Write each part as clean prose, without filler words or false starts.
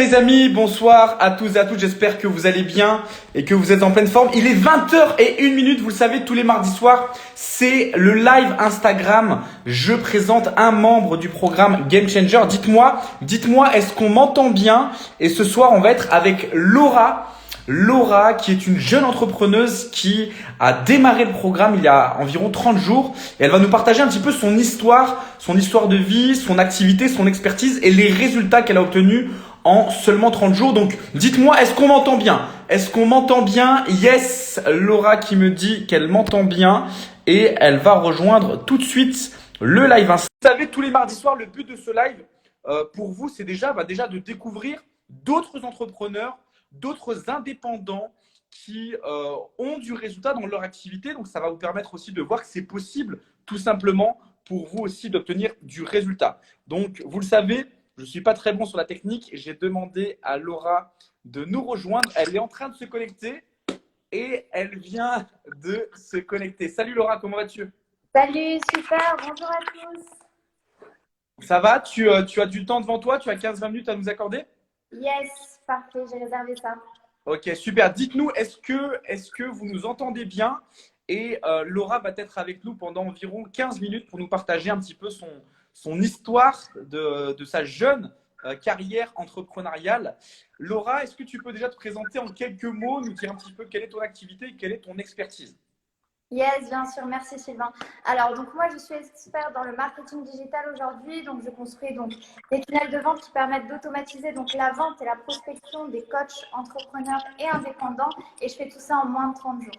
Les amis, bonsoir à tous et à toutes, j'espère que vous allez bien et que vous êtes en pleine forme. Il est 20h01, vous le savez, tous les mardis soirs, c'est le live Instagram. Je présente un membre du programme Game Changer. Dites-moi, est-ce qu'on m'entend bien? Et ce soir, on va être avec Laura. Laura, qui est une jeune entrepreneuse qui a démarré le programme il y a environ 30 jours. Et elle va nous partager un petit peu son histoire de vie, son activité, son expertise et les résultats qu'elle a obtenus en seulement 30 jours. Donc, dites-moi, est-ce qu'on m'entend bien? Est-ce qu'on m'entend bien? Yes, Laura qui me dit qu'elle m'entend bien et elle va rejoindre tout de suite le live. Vous savez, tous les mardis soirs, le but de ce live, pour vous, c'est déjà de découvrir d'autres entrepreneurs, d'autres indépendants qui ont du résultat dans leur activité. Donc, ça va vous permettre aussi de voir que c'est possible, tout simplement, pour vous aussi d'obtenir du résultat. Donc, vous le savez, je ne suis pas très bon sur la technique. J'ai demandé à Laura de nous rejoindre. Elle est en train de se connecter et elle vient de se connecter. Salut Laura, comment vas-tu? Salut, super, bonjour à tous. Ça va? Tu as du temps devant toi? Tu as 15-20 minutes à nous accorder? Yes, parfait, j'ai réservé ça. Ok, super. Dites-nous, est-ce que vous nous entendez bien? Et Laura va être avec nous pendant environ 15 minutes pour nous partager un petit peu son histoire de sa jeune carrière entrepreneuriale. Laura, est-ce que tu peux déjà te présenter en quelques mots, nous dire un petit peu quelle est ton activité et quelle est ton expertise? Yes, bien sûr, merci Sylvain. Alors, donc moi, je suis experte dans le marketing digital aujourd'hui. Donc, je construis donc des tunnels de vente qui permettent d'automatiser donc la vente et la prospection des coachs, entrepreneurs et indépendants. Et je fais tout ça en moins de 30 jours.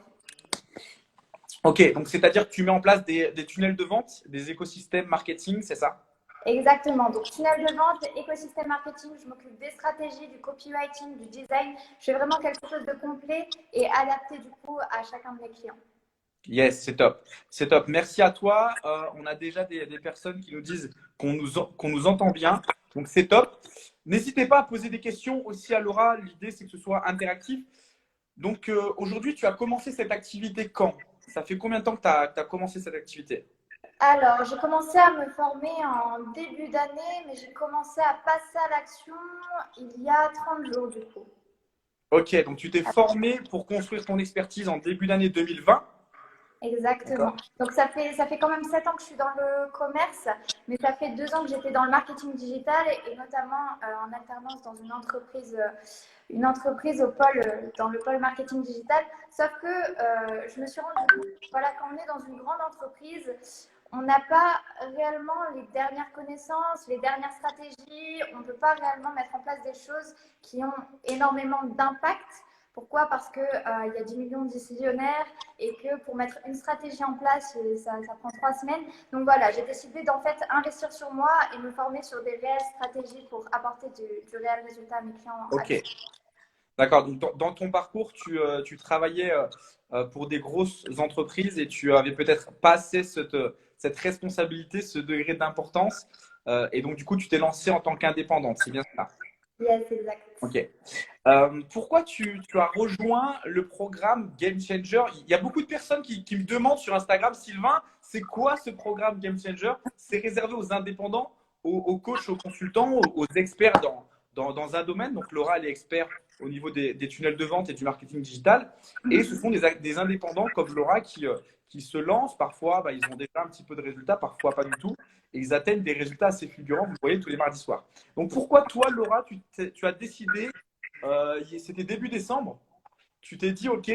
Ok, donc c'est-à-dire que tu mets en place des tunnels de vente, des écosystèmes marketing, c'est ça? Exactement. Donc, tunnel de vente, écosystème marketing, je m'occupe des stratégies, du copywriting, du design. Je fais vraiment quelque chose de complet et adapté du coup à chacun de mes clients. Yes, c'est top. C'est top. Merci à toi. On a déjà des personnes qui nous disent qu'on nous entend bien. Donc, c'est top. N'hésitez pas à poser des questions aussi à Laura. L'idée, c'est que ce soit interactif. Donc, aujourd'hui, tu as commencé cette activité quand? Ça fait combien de temps que tu as commencé cette activité? Alors, j'ai commencé à me former en début d'année, mais j'ai commencé à passer à l'action il y a 30 jours du coup. Ok, donc tu t'es formé pour construire ton expertise en début d'année 2020. Exactement. D'accord? Donc, ça fait quand même 7 ans que je suis dans le commerce, mais ça fait 2 ans que j'étais dans le marketing digital et notamment en alternance dans une entreprise dans le pôle marketing digital. Sauf que je me suis rendu compte, voilà, quand on est dans une grande entreprise, on n'a pas réellement les dernières connaissances, les dernières stratégies. On ne peut pas réellement mettre en place des choses qui ont énormément d'impact. Pourquoi? Parce qu'il y a 10 millions de décisionnaires et que pour mettre une stratégie en place, ça prend 3 semaines. Donc voilà, j'ai décidé d'en fait investir sur moi et me former sur des réelles stratégies pour apporter du réel résultat à mes clients. Ok, d'accord. Donc, dans ton parcours, tu travaillais pour des grosses entreprises et tu avais peut-être pas assez cette responsabilité, ce degré d'importance. Et donc, du coup, tu t'es lancé en tant qu'indépendante. C'est bien ça? Yes, exact. Ok. Pourquoi tu as rejoint le programme Game Changer? Il y a beaucoup de personnes qui me demandent sur Instagram, Sylvain, c'est quoi ce programme Game Changer? C'est réservé aux indépendants, aux coachs, aux consultants, aux experts dans un domaine. Donc Laura, elle est expert au niveau des tunnels de vente et du marketing digital. Et ce sont des indépendants comme Laura qui se lancent. Parfois, ils ont déjà un petit peu de résultats, parfois pas du tout. Et ils atteignent des résultats assez fulgurants, vous voyez, tous les mardis soirs. Donc pourquoi toi, Laura, tu as décidé c'était début décembre. Tu t'es dit, OK,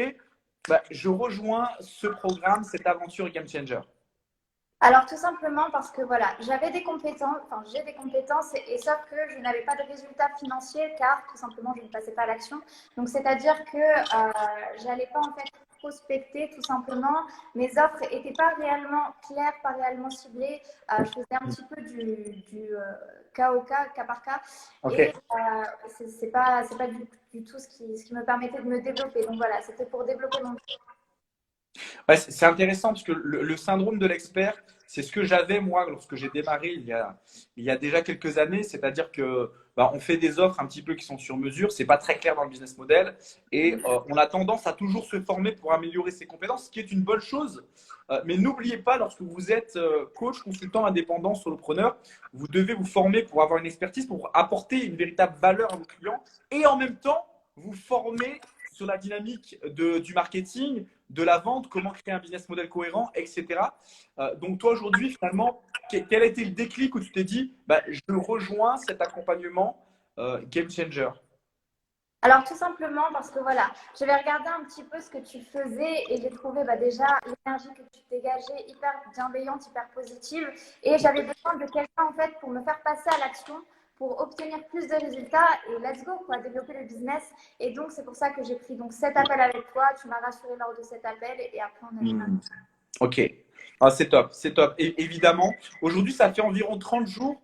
je rejoins ce programme, cette aventure Game Changer. Alors tout simplement parce que voilà, j'avais des compétences, enfin j'ai des compétences et sauf que je n'avais pas de résultats financiers car tout simplement je ne passais pas à l'action. Donc c'est-à-dire que j'allais pas en fait prospecter tout simplement. Mes offres n'étaient pas réellement claires, pas réellement ciblées. Je faisais un petit peu du cas au cas par cas et OK. c'est pas du tout ce qui me permettait de me développer. Donc voilà, c'était pour développer mon. Ouais, c'est intéressant parce que le syndrome de l'expert, c'est ce que j'avais moi lorsque j'ai démarré il y a déjà quelques années. C'est-à-dire que bah, on fait des offres un petit peu qui sont sur mesure. C'est pas très clair dans le business model et on a tendance à toujours se former pour améliorer ses compétences, ce qui est une bonne chose. Mais n'oubliez pas, lorsque vous êtes coach, consultant, indépendant, solopreneur, vous devez vous former pour avoir une expertise, pour apporter une véritable valeur à vos clients et en même temps vous former sur la dynamique du marketing, de la vente, comment créer un business model cohérent, etc. Donc toi aujourd'hui, finalement, quel a été le déclic où tu t'es dit, bah, je rejoins cet accompagnement Game Changer? Alors tout simplement parce que voilà, j'avais regardé un petit peu ce que tu faisais et j'ai trouvé bah, déjà l'énergie que tu dégageais hyper bienveillante, hyper positive et j'avais besoin de quelqu'un en fait pour me faire passer à l'action, pour obtenir plus de résultats et let's go quoi, développer le business. Et donc c'est pour ça que j'ai pris donc cet appel avec toi, tu m'as rassuré lors de cet appel et après on a démarré. Ok. Ah, c'est top, c'est top. Et évidemment, aujourd'hui, ça fait environ 30 jours.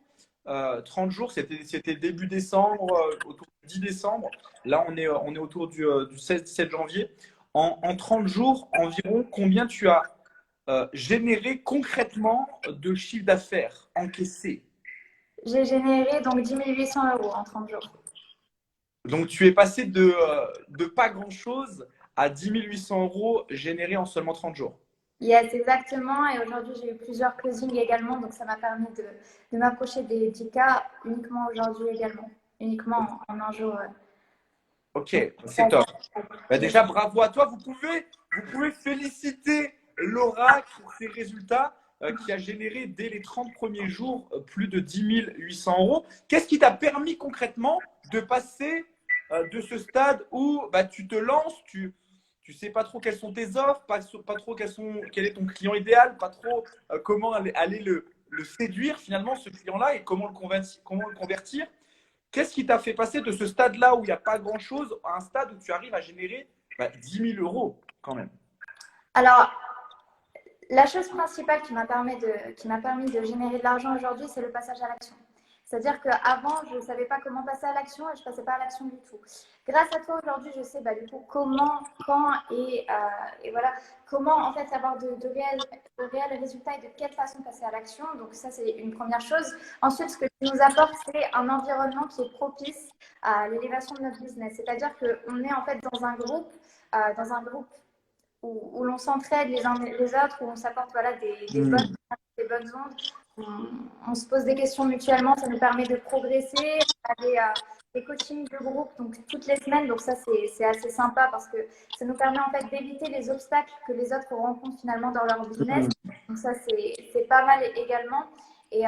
30 jours, c'était début décembre, autour du 10 décembre. Là, on est autour du 16-17 janvier. En 30 jours, environ, combien tu as généré concrètement de chiffre d'affaires encaissé? J'ai généré donc 10 800 euros en 30 jours. Donc, tu es passé de pas grand-chose à 10 800 euros générés en seulement 30 jours. Yes, exactement. Et aujourd'hui, j'ai eu plusieurs closings également. Donc, ça m'a permis de m'approcher des 10K uniquement aujourd'hui également. Uniquement en un jour. Ok, c'est top. Bah déjà, bravo à toi. Vous pouvez féliciter Laura pour ses résultats qui a généré dès les 30 premiers jours plus de 10 800 euros. Qu'est-ce qui t'a permis concrètement de passer de ce stade où bah, tu te lances, tu sais pas trop quelles sont tes offres, pas trop quel est ton client idéal, pas trop comment aller le séduire finalement ce client-là et comment le convertir. Qu'est-ce qui t'a fait passer de ce stade-là où il n'y a pas grand-chose à un stade où tu arrives à générer 10 000 euros quand même? Alors, la chose principale qui m'a permis de générer de l'argent aujourd'hui, c'est le passage à l'action. C'est-à-dire qu'avant, je ne savais pas comment passer à l'action et je ne passais pas à l'action du tout. Grâce à toi, aujourd'hui, je sais bah, du coup comment, quand et voilà, comment en fait avoir de réels résultats et de quelle façon passer à l'action. Donc ça, c'est une première chose. Ensuite, ce que tu nous apportes, c'est un environnement qui est propice à l'élévation de notre business. C'est-à-dire qu'on est en fait dans un groupe où l'on s'entraide les uns les autres, où on s'apporte voilà, des bonnes ondes. On se pose des questions mutuellement, ça nous permet de progresser. On a des coachings de groupe donc toutes les semaines, donc ça c'est assez sympa parce que ça nous permet en fait d'éviter les obstacles que les autres rencontrent finalement dans leur business. Donc ça c'est pas mal également. Et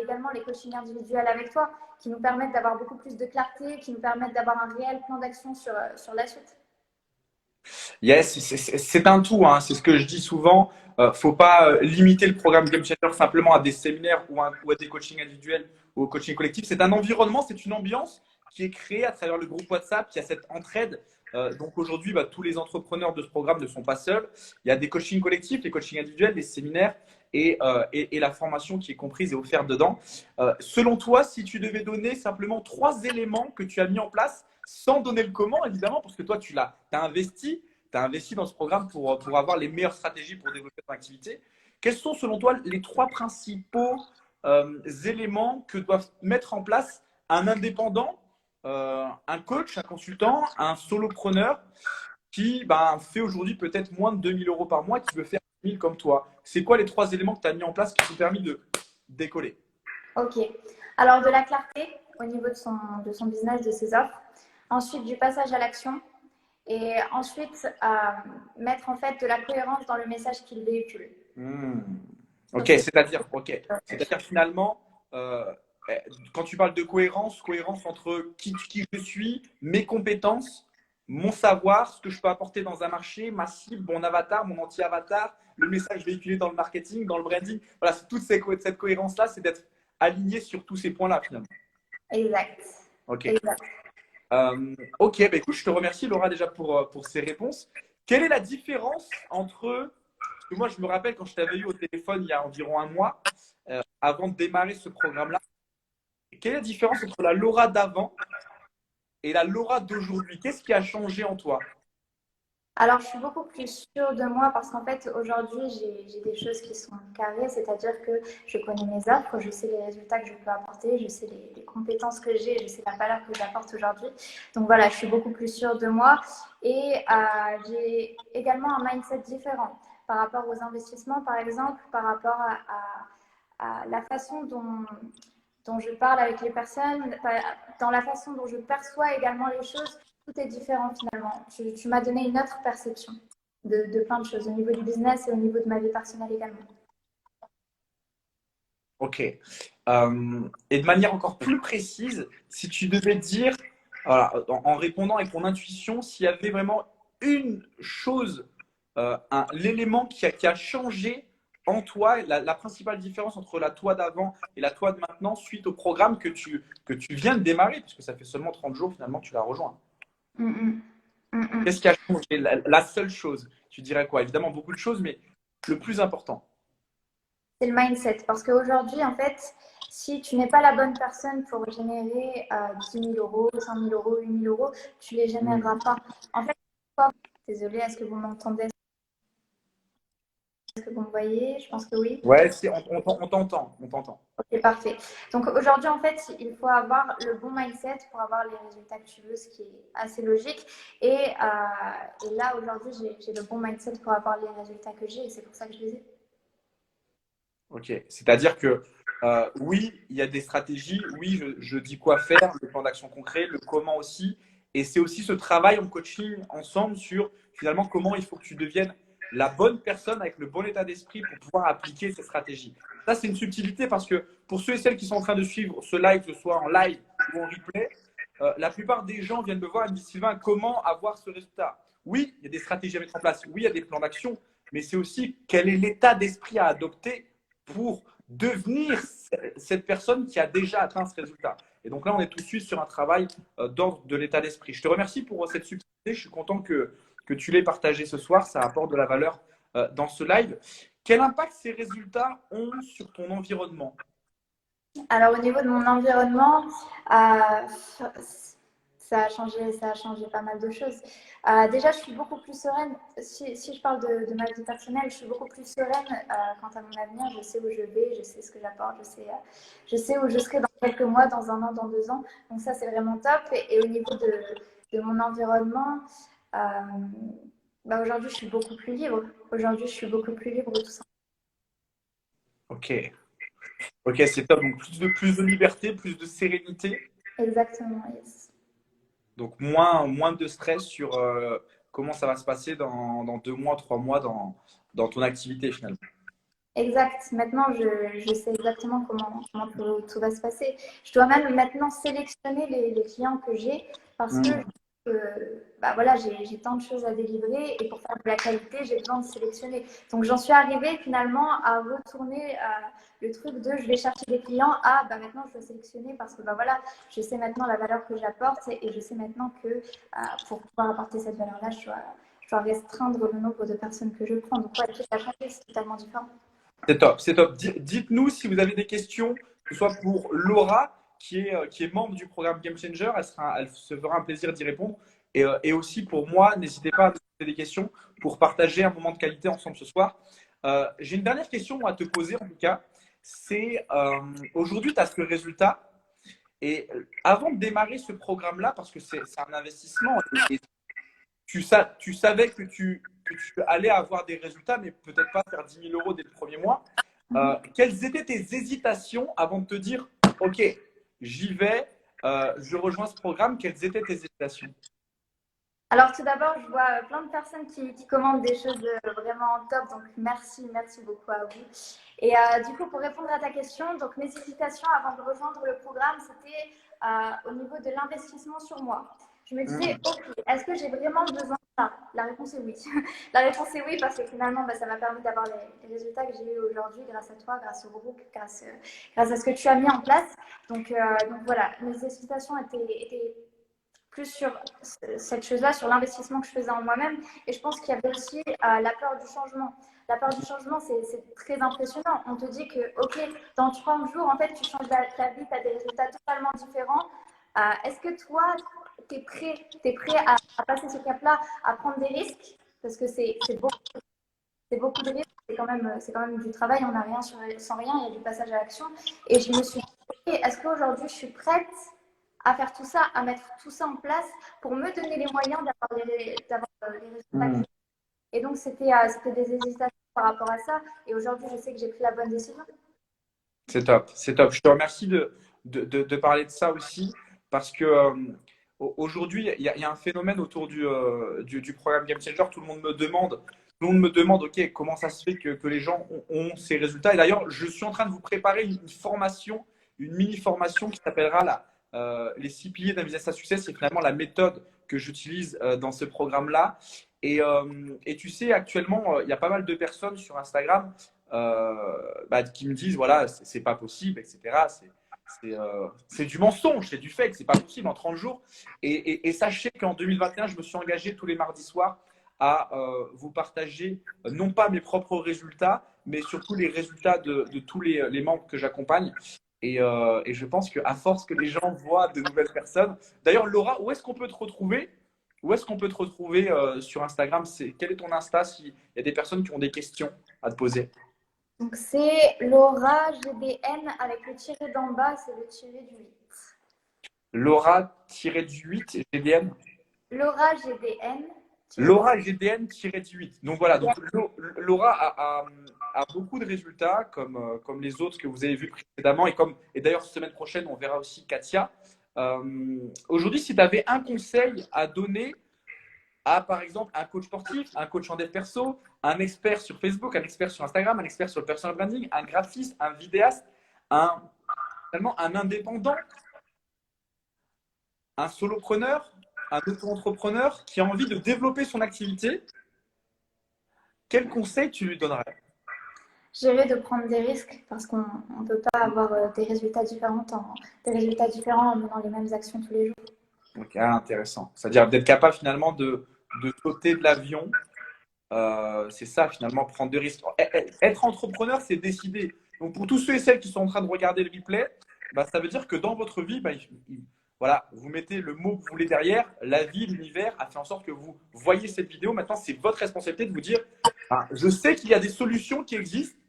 également les coachings individuels avec toi qui nous permettent d'avoir beaucoup plus de clarté, qui nous permettent d'avoir un réel plan d'action sur la suite. Yes, c'est un tout, hein. C'est ce que je dis souvent. Faut pas limiter le programme Game Changer simplement à des séminaires ou à des coachings individuels ou au coaching collectif. C'est un environnement, c'est une ambiance qui est créée à travers le groupe WhatsApp, qui a cette entraide. Donc aujourd'hui, bah, tous les entrepreneurs de ce programme ne sont pas seuls. Il y a des coachings collectifs, des coachings individuels, des séminaires et la formation qui est comprise et offerte dedans. Selon toi, si tu devais donner simplement 3 éléments que tu as mis en place, sans donner le comment, évidemment, parce que toi, tu as investi. Tu as investi dans ce programme pour avoir les meilleures stratégies pour développer ton activité. Quels sont, selon toi, les 3 principaux éléments que doivent mettre en place un indépendant, un coach, un consultant, un solopreneur qui fait aujourd'hui peut-être moins de 2 000 euros par mois, qui veut faire 1 000 comme toi? C'est quoi les 3 éléments que tu as mis en place qui t'ont permis de décoller? Ok. Alors, de la clarté au niveau de son business, de ses offres. Ensuite, du passage à l'action. Et ensuite, mettre en fait de la cohérence dans le message qu'il véhicule. Ok, c'est-à-dire finalement, quand tu parles de cohérence, cohérence entre qui je suis, mes compétences, mon savoir, ce que je peux apporter dans un marché, ma cible, mon avatar, mon anti-avatar, le message véhiculé dans le marketing, dans le branding. Voilà, cette cohérence-là, c'est d'être aligné sur tous ces points-là finalement. Exact. Ok. Exact. Ok, bah écoute, je te remercie Laura déjà pour ces réponses. Quelle est la différence entre, parce que moi je me rappelle quand je t'avais eu au téléphone il y a environ un mois, avant de démarrer ce programme-là, quelle est la différence entre la Laura d'avant et la Laura d'aujourd'hui? Qu'est-ce qui a changé en toi? Alors, je suis beaucoup plus sûre de moi parce qu'en fait, aujourd'hui, j'ai des choses qui sont carrées, c'est-à-dire que je connais mes offres, je sais les résultats que je peux apporter, je sais les compétences que j'ai, je sais la valeur que j'apporte aujourd'hui. Donc voilà, je suis beaucoup plus sûre de moi et j'ai également un mindset différent par rapport aux investissements, par exemple, par rapport à la façon dont je parle avec les personnes, dans la façon dont je perçois également les choses. Tout est différent finalement. Tu m'as donné une autre perception de plein de choses au niveau du business et au niveau de ma vie personnelle également. Ok. Et de manière encore plus précise, si tu devais dire, voilà, en répondant avec ton intuition, s'il y avait vraiment une chose, l'élément qui a changé en toi, la principale différence entre la toi d'avant et la toi de maintenant suite au programme que tu viens de démarrer, puisque ça fait seulement 30 jours finalement que tu l'as rejoint. Mm -mm. Mm -mm. Qu'est-ce qui a changé? La seule chose, tu dirais quoi? Évidemment, beaucoup de choses, mais le plus important. C'est le mindset. Parce qu'aujourd'hui, en fait, si tu n'es pas la bonne personne pour générer 10 000 euros, 100 000 euros, 8 000 euros, tu ne les Hmm. généreras pas. En fait, désolée, est-ce que vous m'entendez? Est-ce que vous me voyez? Je pense que oui. Ouais, on t'entend, on t'entend. Ok, parfait. Donc aujourd'hui, en fait, il faut avoir le bon mindset pour avoir les résultats que tu veux, ce qui est assez logique. Et là, aujourd'hui, j'ai le bon mindset pour avoir les résultats que j'ai et c'est pour ça que je les ai. Ok. C'est-à-dire que oui, il y a des stratégies, oui, je dis quoi faire, le plan d'action concret, le comment aussi. Et c'est aussi ce travail en coaching ensemble sur finalement comment il faut que tu deviennes la bonne personne avec le bon état d'esprit pour pouvoir appliquer ces stratégies. Ça, c'est une subtilité parce que pour ceux et celles qui sont en train de suivre ce live, que ce soit en live ou en replay, la plupart des gens viennent me voir et me disent Sylvain, comment avoir ce résultat? Oui, il y a des stratégies à mettre en place, oui, il y a des plans d'action, mais c'est aussi quel est l'état d'esprit à adopter pour devenir cette personne qui a déjà atteint ce résultat. Et donc là, on est tout de suite sur un travail d'ordre de l'état d'esprit. Je te remercie pour cette subtilité. Je suis content que tu l'aies partagé ce soir. Ça apporte de la valeur dans ce live. Quel impact ces résultats ont sur ton environnement? Alors au niveau de mon environnement, ça a changé pas mal de choses. Déjà, je suis beaucoup plus sereine. Si je parle de ma vie personnelle, je suis beaucoup plus sereine quant à mon avenir. Je sais où je vais, je sais ce que j'apporte, je sais où je serai dans quelques mois, dans un an, dans 2 ans. Donc ça, c'est vraiment top. Et au niveau de mon environnement, euh, bah aujourd'hui, je suis beaucoup plus libre. Aujourd'hui, je suis beaucoup plus libre, tout ça. Ok, ok, c'est top. Donc plus de liberté, plus de sérénité. Exactement, yes. Donc moins de stress sur comment ça va se passer dans 2 mois, 3 mois dans ton activité finalement. Exact. Maintenant, je sais exactement comment tout va se passer. Je dois même maintenant sélectionner les clients que j'ai parce que Mm. bah voilà, j'ai tant de choses à délivrer et pour faire de la qualité, j'ai besoin de sélectionner. Donc, j'en suis arrivée finalement à retourner le truc de je vais chercher des clients à bah maintenant je dois sélectionner parce que bah voilà, je sais maintenant la valeur que j'apporte et je sais maintenant que pour pouvoir apporter cette valeur-là, je dois restreindre le nombre de personnes que je prends. Donc, ouais, tout a changé, c'est totalement différent. C'est top, c'est top. Dites-nous si vous avez des questions, que ce soit pour Laura, qui est membre du programme Game Changer, elle se fera un plaisir d'y répondre. Et aussi pour moi, n'hésitez pas à me poser des questions pour partager un moment de qualité ensemble ce soir. J'ai une dernière question à te poser en tout cas. C'est aujourd'hui, tu as ce résultat. Et avant de démarrer ce programme-là, parce que c'est un investissement, et tu savais que tu allais avoir des résultats, mais peut-être pas faire 10 000 euros dès le premier mois. Quelles étaient tes hésitations avant de te dire, OK, j'y vais, je rejoins ce programme? Quelles étaient tes hésitations? Alors tout d'abord, je vois plein de personnes qui commandent des choses vraiment top, donc merci beaucoup à vous. Et du coup, pour répondre à ta question, donc mes hésitations avant de rejoindre le programme, c'était au niveau de l'investissement sur moi. Je me disais, Mm. ok, est-ce que j'ai vraiment besoin de ça? La réponse est oui. La réponse est oui parce que finalement, bah, ça m'a permis d'avoir les résultats que j'ai eu aujourd'hui grâce à toi, grâce au groupe, grâce à ce que tu as mis en place. Donc voilà, mes hésitations étaient plus sur cette chose-là, sur l'investissement que je faisais en moi-même. Et je pense qu'il y avait aussi la peur du changement. La peur du changement, c'est très impressionnant. On te dit que, OK, dans 30 jours, en fait, tu changes ta vie, tu as des résultats totalement différents. Est-ce que toi, tu es prêt à passer ce cap-là, à prendre des risques? parce que c'est beaucoup de risques, c'est quand même du travail, on n'a rien sans rien, il y a du passage à l'action. Et je me suis dit, ok, est-ce qu'aujourd'hui je suis prête à faire tout ça, à mettre tout ça en place pour me donner les moyens d'avoir les résultats que je veux. Et donc, c'était des hésitations par rapport à ça. Et aujourd'hui, je sais que j'ai pris la bonne décision. C'est top, c'est top. Je te remercie de parler de ça aussi parce que aujourd'hui, il y a un phénomène autour du programme Game Changer. Tout le monde me demande, OK, comment ça se fait que les gens ont ces résultats. Et d'ailleurs, je suis en train de vous préparer une formation, une mini-formation qui s'appellera les 6 piliers d'un business à succès. C'est finalement la méthode que j'utilise dans ce programme-là. Et tu sais, actuellement, il y a pas mal de personnes sur Instagram qui me disent voilà, c'est pas possible, etc. C'est du mensonge, c'est du fake, c'est pas possible en 30 jours. Et sachez qu'en 2021, je me suis engagé tous les mardis soirs à vous partager non pas mes propres résultats, mais surtout les résultats de tous les membres que j'accompagne. Et je pense qu'à force que les gens voient de nouvelles personnes. D'ailleurs, Laura, où est-ce qu'on peut te retrouver? Où est-ce qu'on peut te retrouver sur Instagram? Quel est ton Insta s'il y a des personnes qui ont des questions à te poser? Donc, c'est Laura GDN avec le tiré d'en bas, c'est le tiré du 8. Laura-du-8 GDN. Laura GDN. Laura GDN-18. Donc voilà, donc Laura a beaucoup de résultats comme les autres que vous avez vus précédemment et d'ailleurs semaine prochaine on verra aussi Katia. Aujourd'hui, si tu avais un conseil à donner à par exemple un coach sportif, un coach en dev perso, un expert sur Facebook, un expert sur Instagram, un expert sur le personal branding, un graphiste, un vidéaste, finalement un indépendant, un solopreneur, un auto-entrepreneur qui a envie de développer son activité, quel conseil tu lui donnerais? Gérer de prendre des risques parce qu'on ne peut pas avoir des résultats différents en menant les mêmes actions tous les jours. Ok, intéressant. C'est-à-dire d'être capable finalement de sauter de l'avion. C'est ça finalement, prendre des risques. Être entrepreneur, c'est décider. Donc pour tous ceux et celles qui sont en train de regarder le replay, ça veut dire que dans votre vie, voilà, vous mettez le mot que vous voulez derrière. La vie, l'univers a fait en sorte que vous voyez cette vidéo. Maintenant, c'est votre responsabilité de vous dire, je sais qu'il y a des solutions qui existent.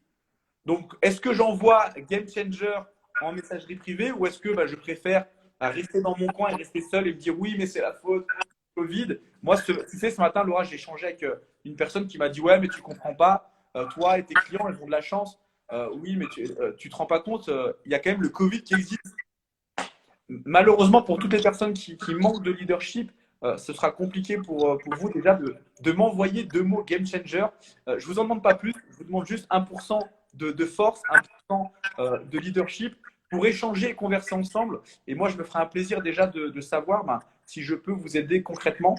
Donc, est-ce que j'envoie Game Changer en messagerie privée ou est-ce que je préfère rester dans mon coin et rester seul et me dire oui, mais c'est la faute du Covid. Moi, tu sais, ce matin, Laura, j'ai échangé avec une personne qui m'a dit ouais, mais tu comprends pas, toi et tes clients, ils ont de la chance. Oui, mais tu te rends pas compte, il y a quand même le Covid qui existe. Malheureusement, pour toutes les personnes qui manquent de leadership, ce sera compliqué pour vous déjà de m'envoyer 2 mots game changer. Je vous en demande pas plus, je vous demande juste 1% de force, 1% de leadership pour échanger et converser ensemble. Et moi, je me ferai un plaisir déjà de savoir si je peux vous aider concrètement.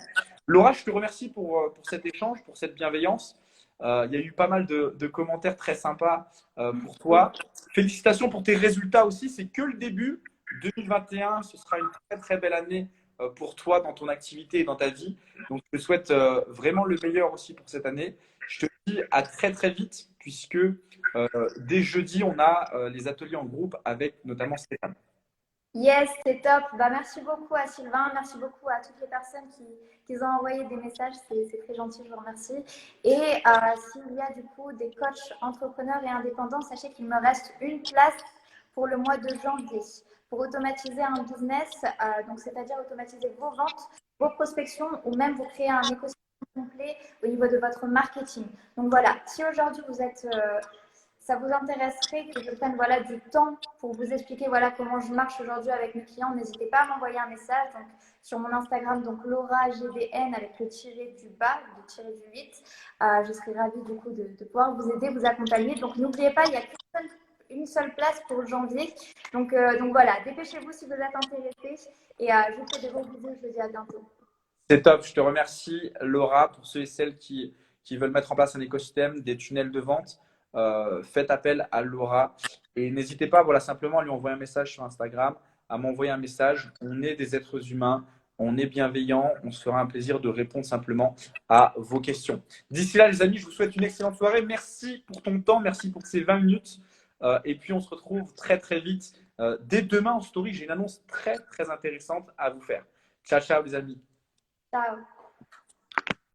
Laura, je te remercie pour cet échange, pour cette bienveillance. Il y a eu pas mal de commentaires très sympas pour toi. Félicitations pour tes résultats aussi, c'est que le début. 2021, ce sera une très très belle année pour toi dans ton activité et dans ta vie. Donc, je te souhaite vraiment le meilleur aussi pour cette année. Je te dis à très très vite, puisque dès jeudi, on a les ateliers en groupe avec notamment Stéphane. Yes, c'est top. Merci beaucoup à Sylvain, merci beaucoup à toutes les personnes qui ont envoyé des messages, c'est très gentil, je vous remercie. Et s'il y a du coup des coachs entrepreneurs et indépendants, sachez qu'il me reste une place pour le mois de janvier pour automatiser un business, donc c'est-à-dire automatiser vos ventes, vos prospections ou même vous créer un écosystème complet au niveau de votre marketing. Donc voilà, si aujourd'hui ça vous intéresserait que je prenne du temps pour vous expliquer comment je marche aujourd'hui avec mes clients, n'hésitez pas à m'envoyer un message sur mon Instagram, donc Laura GDN avec le tiré du bas, le tiré du 8. Je serai ravie du coup de pouvoir vous aider, vous accompagner. Donc n'oubliez pas, il n'y a une seule place pour janvier. Donc voilà, dépêchez-vous si vous êtes intéressés. Et je vous fais de gros bisous, je vous dis à bientôt. C'est top, je te remercie Laura pour ceux et celles qui veulent mettre en place un écosystème, des tunnels de vente. Faites appel à Laura et n'hésitez pas simplement à lui envoyer un message sur Instagram, à m'envoyer un message. On est des êtres humains, on est bienveillants, on se fera un plaisir de répondre simplement à vos questions. D'ici là les amis, je vous souhaite une excellente soirée. Merci pour ton temps, merci pour ces 20 minutes et puis on se retrouve très très vite. Dès demain en story, j'ai une annonce très très intéressante à vous faire. Ciao ciao les amis. Ciao.